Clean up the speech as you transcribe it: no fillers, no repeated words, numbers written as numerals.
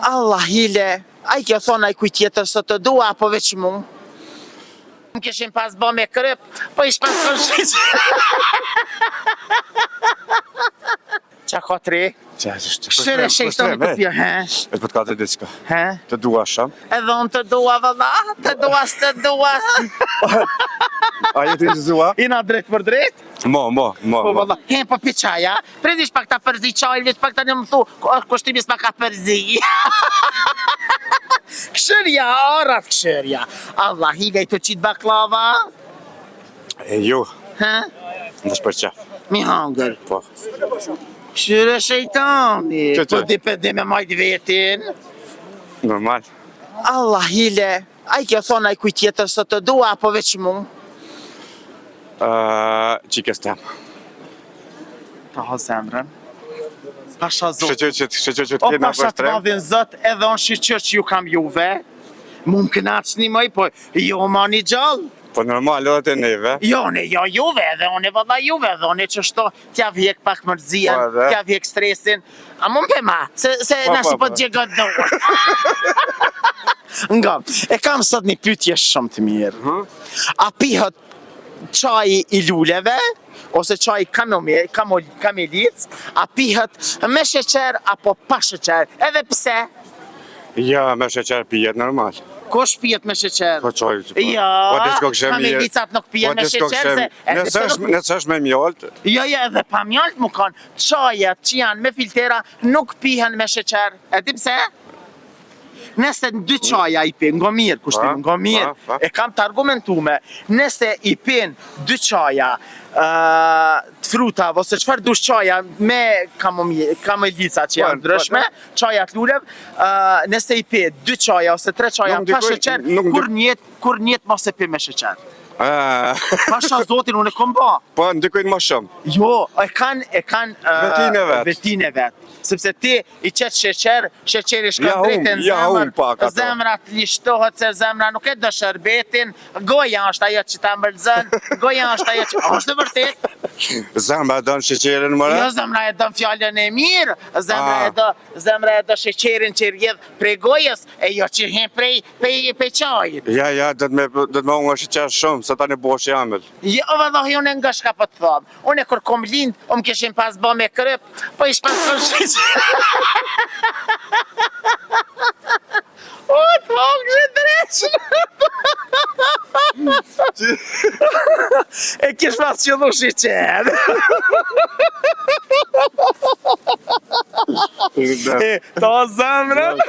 Allah hile, a I kjo thonë a I kuj tjetër së të dua, apo veç mu? Më këshim pas bo me kryp, po ish pas kërshit. Qa ka tri? Këshire shejtoni të pjo, he? E të ka të diçka. He? Të dua shumë. Edhe unë të dua, vëlla, të dua së të dua. A jeti në zua? Ina drejt për drejt? Mo. Po valla, he po pi qaja, predish pak ta përzi qaj, veç pak ta një më thu, kushtimi s'ma ka përzi. Këshërja, araf këshërja. Allah, higa I të qitë baklava? E ju, He? në shpër qef. Mi hangër. Po. Këshëre shejtani, Që? po di me majt vetin. Normal. Allah, hile, a I kjo thonë a I kuj tjetër së të dua, apo veç mu? Qikës tem. Ta ha zemrën. Pasha zot. Shqeqër që O t'kena pasha për të trem. madhin zot, edhe unë shqeqër që ju kam juve. Mu më knaqni mëj, po jo ma një gjallë. Po normal, edhe të neve. Jo juve, edhe unë valla juve, edhe unë që shto t'ja vjek pak mërzien, Po, edhe? t'ja vjek stresin. A mu më për ma, se nashi po t'gjegët dorë. Nga, e kam sot një pytje shumë të mirë. A pihet qaj I luleve, ose qaj kamelic, a pihet me sheqer apo pa sheqer, edhe pse? Ja, me sheqer pijet normal. Kush pijet me sheqer? Po qaj. Ja, Po diçko kështë mirë. kamelicat nuk pijen me sheqer, se... Nëse është me mjolt, Jo, edhe pa mjalt mu kanë, qajat që janë me filtera nuk pihen me sheqer. E di pse? Nëse në dy qaja I pin, ngo mirë, kushtim, ngo mirë, e kam të argumentume, nëse I pin dy qaja të frutave, ose qëfar dush qaja me kamelica që janë ndryshme, qaja të lulev, nëse I pin dy qaja ose tre qaja pa sheqer, kur njet mos e pin me sheqer. Pasha zotin, unë e kom ba. po ndikojnë më shumë. Jo, e kanë Vetin e vet. Sepse ti I qetë sheqeri shkon drejtën zemra të lishtohet se zemra nuk e do shërbetin, goja është ajo që ta mbëlzën, goja është ajo që... është e vërtet? Zemra don sheqerin mëre? Jo, zemra e don fjallën e mirë, zemra e do sheqerin që rjedh prej gojës, e jo që hen prej qajit. Ja, do të më unë sheqer shumë, se tani bosh jamel. Jo, vëllohi, unë nga shka po të thom. Unë kur kom lind, unë kishim pas bo me kryp, po ish pas kërshit. O, të vogë që dreqë. E kish pas që dhu sheqer. Ta zemrën.